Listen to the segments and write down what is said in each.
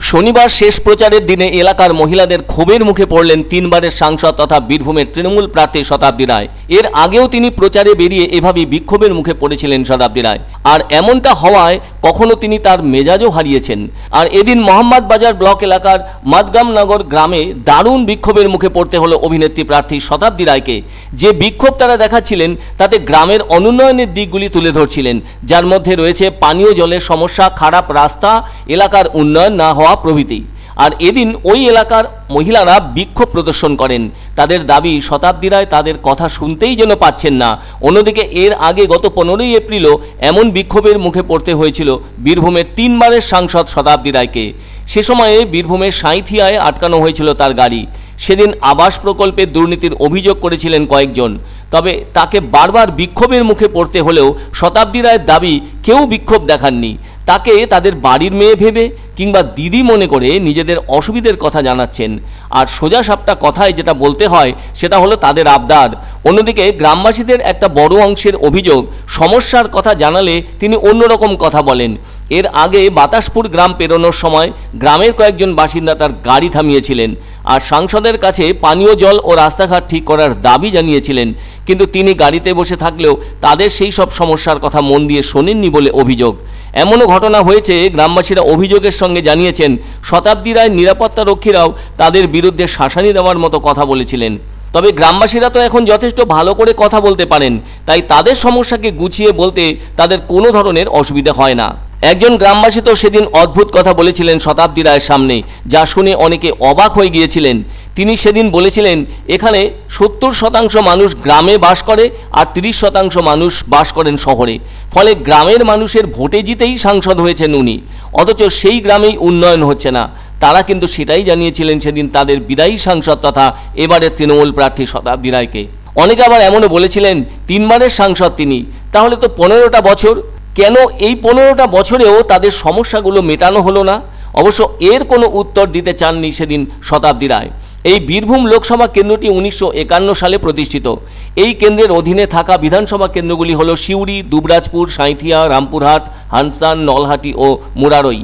শনিবার শেষ প্রচারের দিনে এলাকার মহিলাদের ক্ষোভের মুখে পড়লেন তিনবারের সাংসদ তথা বীরভূমের তৃণমূল প্রার্থী শতাব্দী রায়। এর আগেও তিনি প্রচারে বেরিয়ে এভাবেই বিক্ষোভের মুখে পড়েছিলেন শতাব্দী রায়। আর এমনটা হওয়ায় কখনো তিনি তার মেজাজও হারিয়েছেন। আর এদিন মোহাম্মদবাজার ব্লক এলাকার মাদগামনগর গ্রামে দারুণ বিক্ষোভের মুখে পড়তে হলো অভিনেত্রী প্রার্থী শতাব্দী রায়কে। যে বিক্ষোভ তারা দেখাচ্ছিলেন তাতে গ্রামের অনুন্নয়নের দিকগুলি তুলে ধরছিলেন, যার মধ্যে রয়েছে পানীয় জলের সমস্যা, খারাপ রাস্তা, এলাকার উন্নয়ন না হওয়া প্রভৃতি। আর এদিন ওই এলাকার মহিলারা বিক্ষোভ প্রদর্শন করেন। তাদের দাবি শতাব্দী রায় তাদের কথা শুনতেই যেন পাচ্ছেন না। অন্যদিকে এর আগে গত 15ই এপ্রিলও এমন বিক্ষোভের মুখে পড়তে হয়েছিল বীরভূমের তিনবারের সাংসদ শতাব্দী রায়কে। সে সময়ে বীরভূমের সাঁইথিয়ায় আটকানো হয়েছিল তার গাড়ি। সেদিন আবাস প্রকল্পের দুর্নীতির অভিযোগ করেছিলেন কয়েকজন। তবে তাকে বারবার বিক্ষোভের মুখে পড়তে হলেও শতাব্দী রায়ের দাবি কেউ বিক্ষোভ দেখাননি। তাকে তাদের বাড়ির মেয়ে ভেবে কিংবা দিদি মনে করে নিজেদের অসুবিধের কথা জানাচ্ছেন। আর সোজা সাপটা কথায় যেটা বলতে হয় সেটা হলো তাদের আবদার। অন্যদিকে গ্রামবাসীদের একটা বড় অংশের অভিযোগ, সমস্যার কথা জানালে তিনি অন্যরকম কথা বলেন। এর আগে বাতাসপুর গ্রাম পেরোনোর সময় গ্রামের কয়েকজন বাসিন্দা তার গাড়ি থামিয়েছিলেন আর সাংসদের কাছে পানীয় জল ও রাস্তাঘাট ঠিক করার দাবি জানিয়েছিলেন, কিন্তু তিনি গাড়িতে বসে থাকলেও তাদের সেই সব সমস্যার কথা মন দিয়ে শোনেননি বলে অভিযোগ। এমনও ঘটনা হয়েছে, গ্রামবাসীরা অভিযোগের সঙ্গে জানিয়েছেন শতাব্দী রায় নিরাপত্তা রক্ষীরাও তাদের বিরুদ্ধে শাসানি দেওয়ার মতো কথা বলেছিলেন। তবে গ্রামবাসীরা তো এখন যথেষ্ট ভালো করে কথা বলতে পারেন, তাই তাদের সমস্যাকে গুছিয়ে বলতে তাদের কোনো ধরনের অসুবিধা হয় না। একজন গ্রামবাসী তো সেদিন অদ্ভুত কথা বলেছিলেন শতাব্দী রায়ের সামনে, যা শুনে অনেকে অবাক হয়ে গিয়েছিলেন। তিনি সেদিন বলেছিলেন এখানে 70% মানুষ গ্রামে বাস করে আর 30% মানুষ বাস করেন শহরে। ফলে গ্রামের মানুষের ভোটে জিতেই সাংসদ হয়েছেন উনি, অথচ সেই গ্রামেই উন্নয়ন হচ্ছে না। তারা কিন্তু সেটাই জানিয়েছিলেন সেদিন তাদের বিদায়ী সাংসদ তথা এবারের তৃণমূল প্রার্থী শতাব্দী রায়কে। অনেকে আবার এমনও বলেছিলেন তিনবারের সাংসদ তিনি, তাহলে তো 15টা বছর, কেন এই 15টা বছরেও তাদের সমস্যাগুলো মেটানো হলো না? অবশ্য এর কোনো উত্তর দিতে চাননি সেদিন শতাব্দী রায়। এই বীরভূম লোকসভা কেন্দ্রটি 1951 সালে প্রতিষ্ঠিত। এই কেন্দ্রের অধীনে থাকা বিধানসভা কেন্দ্রগুলি হল সিউড়ি, দুবরাজপুর, সাঁইথিয়া, রামপুরহাট, হানসান, নলহাটি ও মুরারই।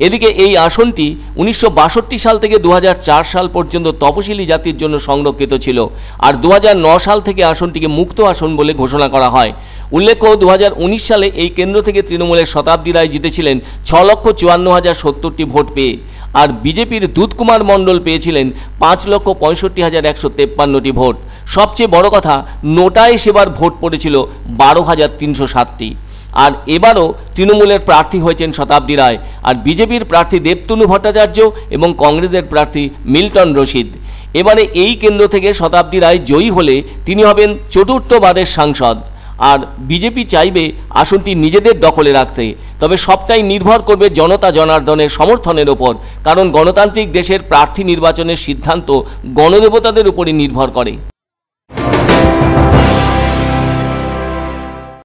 এদিকে এই আসনটি 1962 সাল থেকে 2004 সাল পর্যন্ত তপশিলি জাতির জন্য সংরক্ষিত ছিল আর 2009 সাল থেকে আসনটিকে মুক্ত আসন বলে ঘোষণা করা হয়। উল্লেখ্য 2019 সালে এই কেন্দ্র থেকে তৃণমূলের শতাব্দী রায় জিতেছিলেন 6,54,070টি ভোট পেয়ে, আর বিজেপির দুধকুমার মণ্ডল পেয়েছিলেন 5,65,153টি ভোট। সবচেয়ে বড় কথা, নোটায় সেবার ভোট পড়েছিল 12,307টি। আর এবারও তৃণমূলের প্রার্থী হয়েছেন শতাব্দী রায়, আর বিজেপির প্রার্থী দেবতনু ভট্টাচার্য এবং কংগ্রেসের প্রার্থী মিল্টন রশিদ। এবারে এই কেন্দ্র থেকে শতাব্দী রায় জয়ী হলে তিনি হবেন চতুর্থবারের সাংসদ। আর বিজেপি চাইবে আসনটি নিজেদের দখলে রাখতে। তবে সবটাই নির্ভর করবে জনতা জনার্দনের সমর্থনের ওপর, কারণ গণতান্ত্রিক দেশের প্রার্থী নির্বাচনের সিদ্ধান্ত গণদেবতাদের উপরই নির্ভর করে।